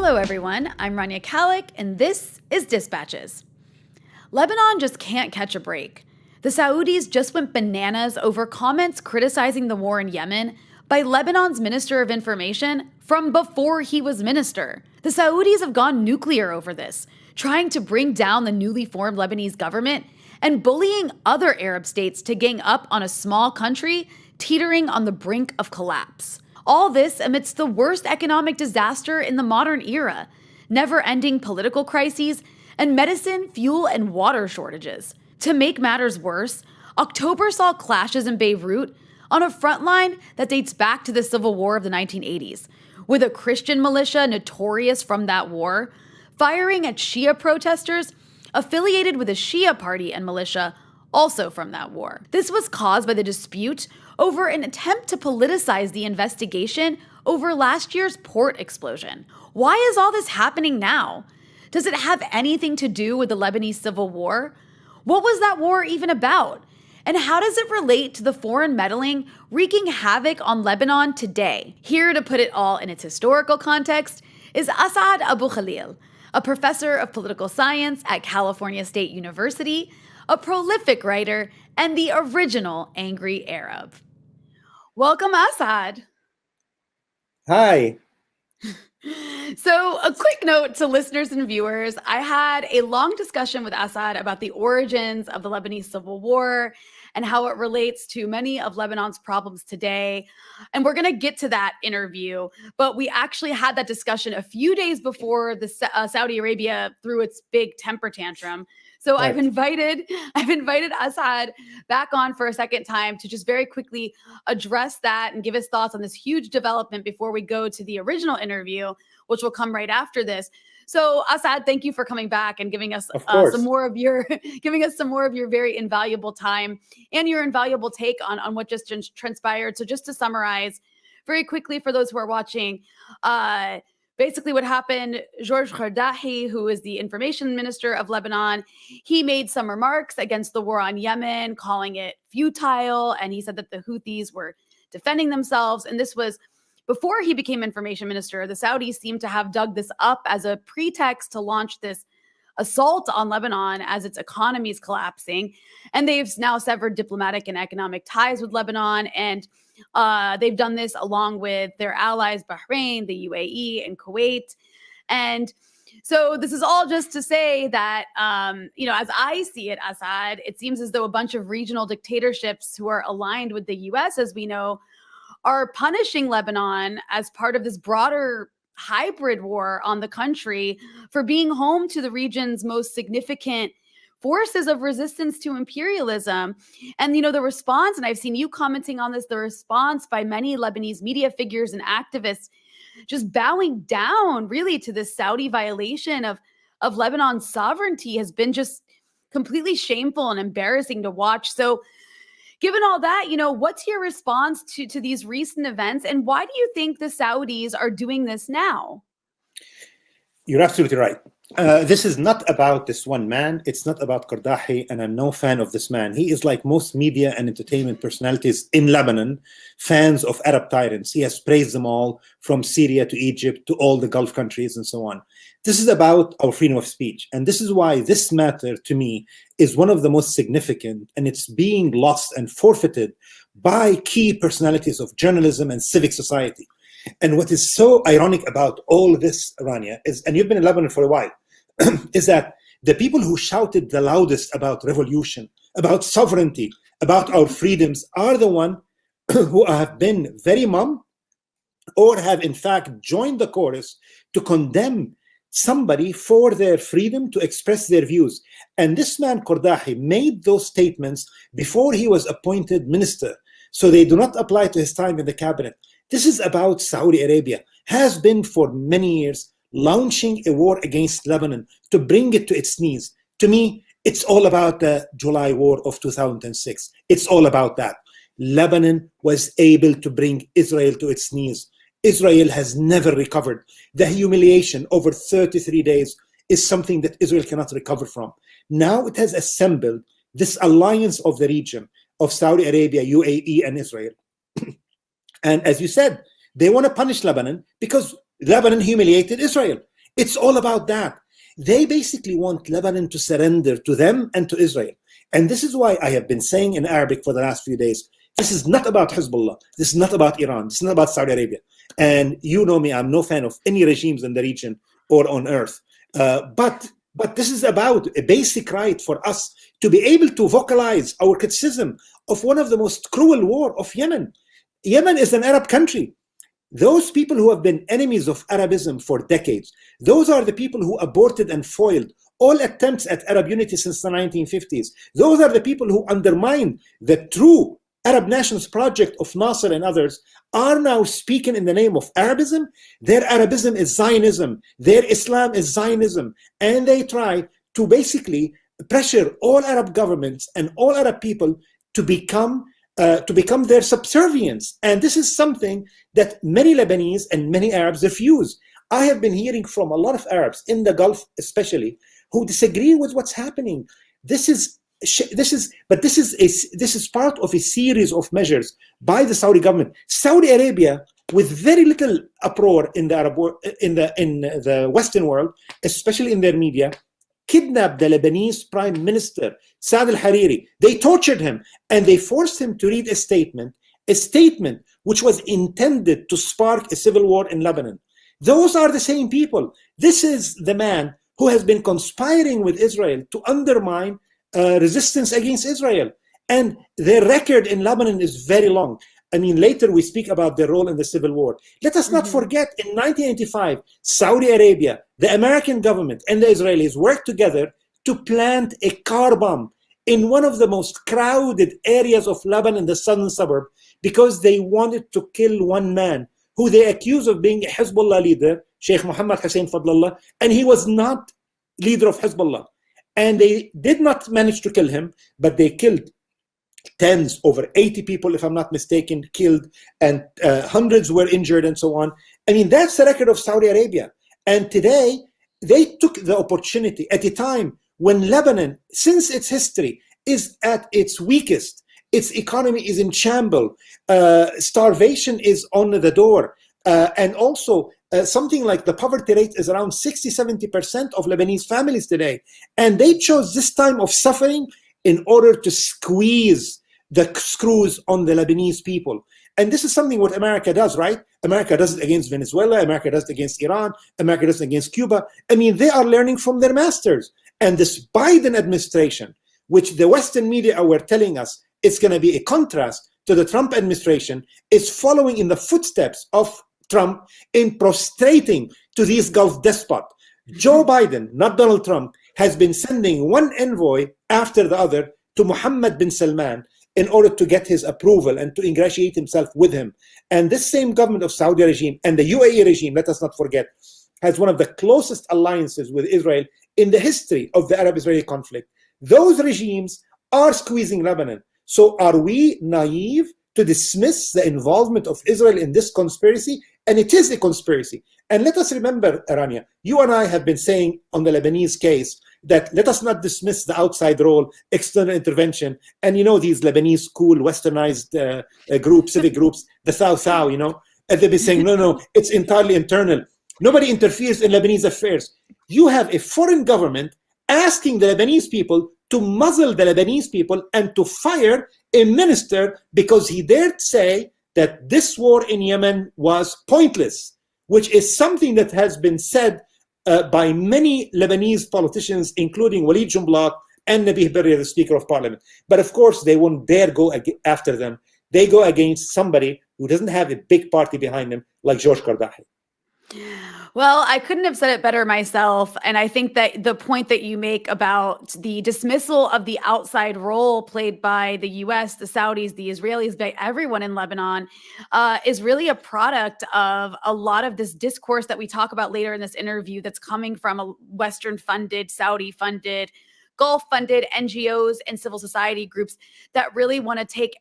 Hello everyone, I'm Rania Kalik, and this is Dispatches. Lebanon just can't catch a break. The Saudis just went bananas over comments criticizing the war in Yemen by Lebanon's Minister of Information from before he was minister. The Saudis have gone nuclear over this, trying to bring down the newly formed Lebanese government and bullying other Arab states to gang up on a small country teetering on the brink of collapse. All this amidst the worst economic disaster in the modern era, never-ending political crises, and medicine, fuel, and water shortages. To make matters worse, October saw clashes in Beirut on a front line that dates back to the civil war of the 1980s, with a Christian militia notorious from that war firing at Shia protesters affiliated with a Shia party and militia also from that war. This was caused by the dispute over an attempt to politicize the investigation over last year's port explosion. Why is all this happening now? Does it have anything to do with the Lebanese civil war? What was that war even about? And how does it relate to the foreign meddling wreaking havoc on Lebanon today? Here to put it all in its historical context is As'ad AbuKhalil, a professor of political science at California State University, a prolific writer, and the original Angry Arab. Welcome, As'ad. Hi. So, a quick note to listeners and viewers. I had a long discussion with As'ad about the origins of the Lebanese civil war and how it relates to many of Lebanon's problems today. And we're going to get to that interview, but we actually had that discussion a few days before the Saudi Arabia threw its big temper tantrum. So right. I've invited As'ad back on for a second time to just very quickly address that and give his thoughts on this huge development before we go to the original interview, which will come right after this. So As'ad, thank you for coming back and giving us some more of your very invaluable time and your invaluable take on what just transpired. So just to summarize very quickly for those who are watching, basically what happened, George Qardahi, who is the information minister of Lebanon, he made some remarks against the war on Yemen, calling it futile. And he said that the Houthis were defending themselves. And this was before he became information minister. The Saudis seem to have dug this up as a pretext to launch this assault on Lebanon as its economy is collapsing. And they've now severed diplomatic and economic ties with Lebanon. And they've done this along with their allies, Bahrain, the UAE, and Kuwait. And so this is all just to say that, as I see it, As'ad, it seems as though a bunch of regional dictatorships who are aligned with the U.S., as we know, are punishing Lebanon as part of this broader hybrid war on the country for being home to the region's most significant forces of resistance to imperialism. And, the response, and I've seen you commenting on this, the response by many Lebanese media figures and activists just bowing down really to this Saudi violation of Lebanon's sovereignty has been just completely shameful and embarrassing to watch. So given all that, what's your response to these recent events, and why do you think the Saudis are doing this now? You're absolutely right. This is not about this one man. It's not about Qardahi, and I'm no fan of this man. He is like most media and entertainment personalities in Lebanon, fans of Arab tyrants. He has praised them all, from Syria to Egypt to all the Gulf countries and so on. This is about our freedom of speech. And this is why this matter, to me, is one of the most significant, and it's being lost and forfeited by key personalities of journalism and civic society. And what is so ironic about all this, Rania, is, and you've been in Lebanon for a while, is that the people who shouted the loudest about revolution, about sovereignty, about our freedoms are the ones who have been very mum or have in fact joined the chorus to condemn somebody for their freedom to express their views. And this man, Qardahi, made those statements before he was appointed minister. So they do not apply to his time in the cabinet. This is about Saudi Arabia, has been for many years launching a war against Lebanon to bring it to its knees. To me, it's all about the July war of 2006. It's all about that. Lebanon was able to bring Israel to its knees. Israel has never recovered. The humiliation over 33 days is something that Israel cannot recover from. Now it has assembled this alliance of the region of Saudi Arabia, UAE, and Israel. And as you said, they want to punish Lebanon because Lebanon humiliated Israel. It's all about that. They basically want Lebanon to surrender to them and to Israel. And this is why I have been saying in Arabic for the last few days, this is not about Hezbollah. This is not about Iran. This is not about Saudi Arabia. And you know me, I'm no fan of any regimes in the region or on earth. But this is about a basic right for us to be able to vocalize our criticism of one of the most cruel war of Yemen. Yemen is an Arab country. Those people who have been enemies of Arabism for decades, those are the people who aborted and foiled all attempts at Arab unity since the 1950s. Those are the people who undermined the true Arab nationalist project of Nasser and others, are now speaking in the name of Arabism. Their Arabism is Zionism. Their Islam is Zionism. And they try to basically pressure all Arab governments and all Arab people to become their subservience. And this is something that many Lebanese and many Arabs refuse. I have been hearing from a lot of Arabs in the Gulf especially who disagree with what's happening. This is part of a series of measures by the Saudi government. Saudi Arabia, with very little uproar in the Arab world, in the Western world, especially in their media, kidnapped the Lebanese Prime Minister Saad al-Hariri. They tortured him and they forced him to read a statement which was intended to spark a civil war in Lebanon. Those are the same people. This is the man who has been conspiring with Israel to undermine resistance against Israel. And their record in Lebanon is very long. I mean, later we speak about their role in the civil war. Let us not forget, in 1985, Saudi Arabia, the American government, and the Israelis worked together to plant a car bomb in one of the most crowded areas of Lebanon, the southern suburb, because they wanted to kill one man who they accused of being a Hezbollah leader, Sheikh Mohammed Hussein Fadlallah, and he was not leader of Hezbollah. And they did not manage to kill him, but they killed tens, over 80 people, if I'm not mistaken, killed, and hundreds were injured and so on. I mean, that's the record of Saudi Arabia. And today, they took the opportunity at a time when Lebanon, since its history, is at its weakest, its economy is in shambles, starvation is on the door, and also something like the poverty rate is around 60-70% of Lebanese families today. And they chose this time of suffering in order to squeeze the screws on the Lebanese people. And this is something what America does, right? America does it against Venezuela, America does it against Iran, America does it against Cuba. I mean, they are learning from their masters. And this Biden administration, which the Western media were telling us it's going to be a contrast to the Trump administration, is following in the footsteps of Trump in prostrating to these Gulf despots. Joe Biden, not Donald Trump, has been sending one envoy after the other to Mohammed bin Salman in order to get his approval and to ingratiate himself with him. And this same government of Saudi regime and the UAE regime, let us not forget, has one of the closest alliances with Israel in the history of the Arab-Israeli conflict. Those regimes are squeezing Lebanon. So are we naive to dismiss the involvement of Israel in this conspiracy? And it is a conspiracy. And let us remember, Rania, you and I have been saying on the Lebanese case that let us not dismiss the outside role, external intervention, and you know these Lebanese cool, westernized groups, civic groups, the Thou, you know, and they've been saying, no, it's entirely internal. Nobody interferes in Lebanese affairs. You have a foreign government asking the Lebanese people to muzzle the Lebanese people and to fire a minister because he dared say that this war in Yemen was pointless, which is something that has been said by many Lebanese politicians, including Walid Jumblat and Nabih Berri, the Speaker of Parliament. But of course, they won't dare go after them. They go against somebody who doesn't have a big party behind him, like George Qardahi. Well, I couldn't have said it better myself. And I think that the point that you make about the dismissal of the outside role played by the US, the Saudis, the Israelis, by everyone in Lebanon is really a product of a lot of this discourse that we talk about later in this interview that's coming from a Western-funded, Saudi-funded, Gulf-funded NGOs and civil society groups that really want to take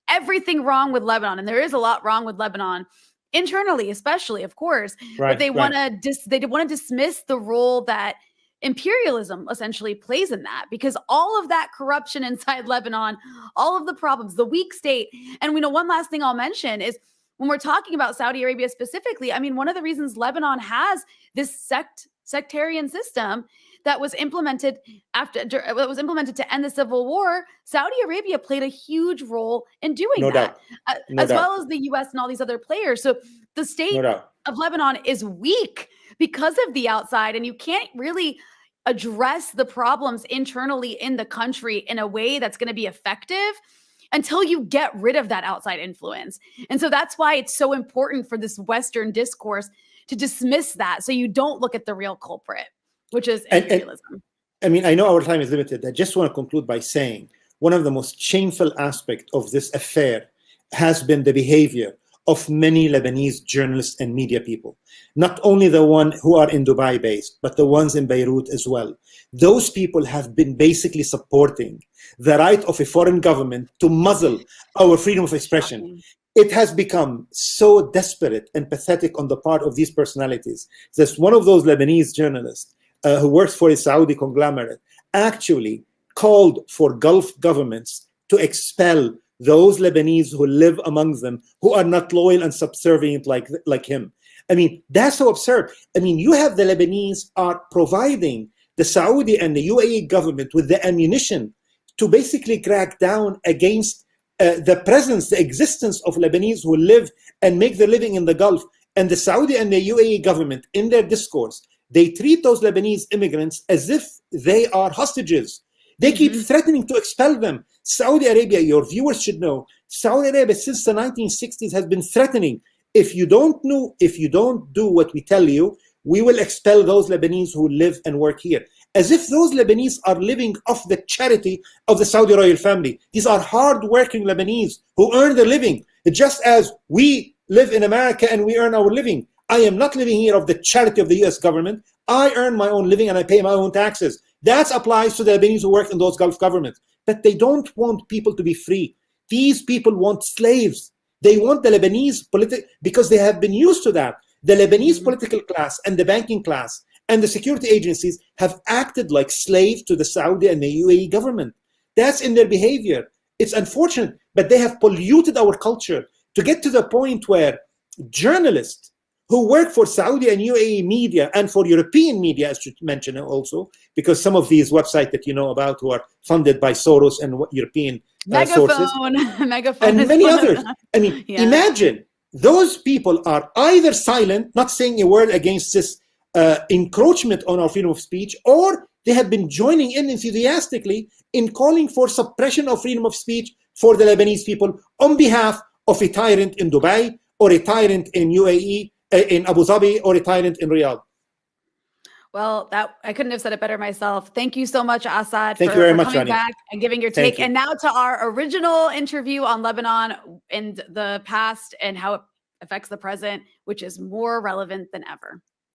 everything wrong with Lebanon. And there is a lot wrong with Lebanon. Internally, especially, of course, right, but they want to dismiss the role that imperialism essentially plays in that, because all of that corruption inside Lebanon, all of the problems, the weak state. And we know one last thing I'll mention is when we're talking about Saudi Arabia specifically, I mean, one of the reasons Lebanon has this sect sectarian system that was implemented to end the civil war. Saudi Arabia played a huge role in doing No that, doubt. No as doubt. well as the US and all these other players. So the state No doubt. of Lebanon is weak because of the outside, and you can't really address the problems internally in the country in a way that's going to be effective until you get rid of that outside influence. And so that's why it's so important for this Western discourse to dismiss that, so you don't look at the real culprit, which is imperialism. I mean, I know our time is limited. I just want to conclude by saying one of the most shameful aspects of this affair has been the behavior of many Lebanese journalists and media people. Not only the ones who are in Dubai based, but the ones in Beirut as well. Those people have been basically supporting the right of a foreign government to muzzle our freedom of expression. It has become so desperate and pathetic on the part of these personalities. There's one of those Lebanese journalists who works for a Saudi conglomerate actually called for Gulf governments to expel those Lebanese who live among them who are not loyal and subservient like him. I mean, that's so absurd. I mean, you have the Lebanese are providing the Saudi and the UAE government with the ammunition to basically crack down against the existence of Lebanese who live and make their living in the Gulf. And the Saudi and the UAE government, in their discourse, they treat those Lebanese immigrants as if they are hostages. They keep threatening to expel them. Saudi Arabia, your viewers should know, Saudi Arabia since the 1960s has been threatening, if you don't do what we tell you, we will expel those Lebanese who live and work here. As if those Lebanese are living off the charity of the Saudi royal family. These are hard-working Lebanese who earn their living, just as we live in America and we earn our living. I am not living here of the charity of the US government. I earn my own living and I pay my own taxes. That applies to the Lebanese who work in those Gulf governments. But they don't want people to be free. These people want slaves. They want the Lebanese because they have been used to that. The Lebanese political class and the banking class and the security agencies have acted like slaves to the Saudi and the UAE government. That's in their behavior. It's unfortunate, but they have polluted our culture to get to the point where journalists who work for Saudi and UAE media and for European media, as you mentioned also, because some of these websites that you know about who are funded by Soros and European sources. Megaphone and many others. I mean, imagine those people are either silent, not saying a word against this encroachment on our freedom of speech, or they have been joining in enthusiastically in calling for suppression of freedom of speech for the Lebanese people on behalf of a tyrant in Dubai or a tyrant in UAE, in Abu Dhabi, or a tyrant in Riyadh. Well, I couldn't have said it better myself. Thank you so much, As'ad, for coming back and giving your take. And now to our original interview on Lebanon in the past and how it affects the present, which is more relevant than ever.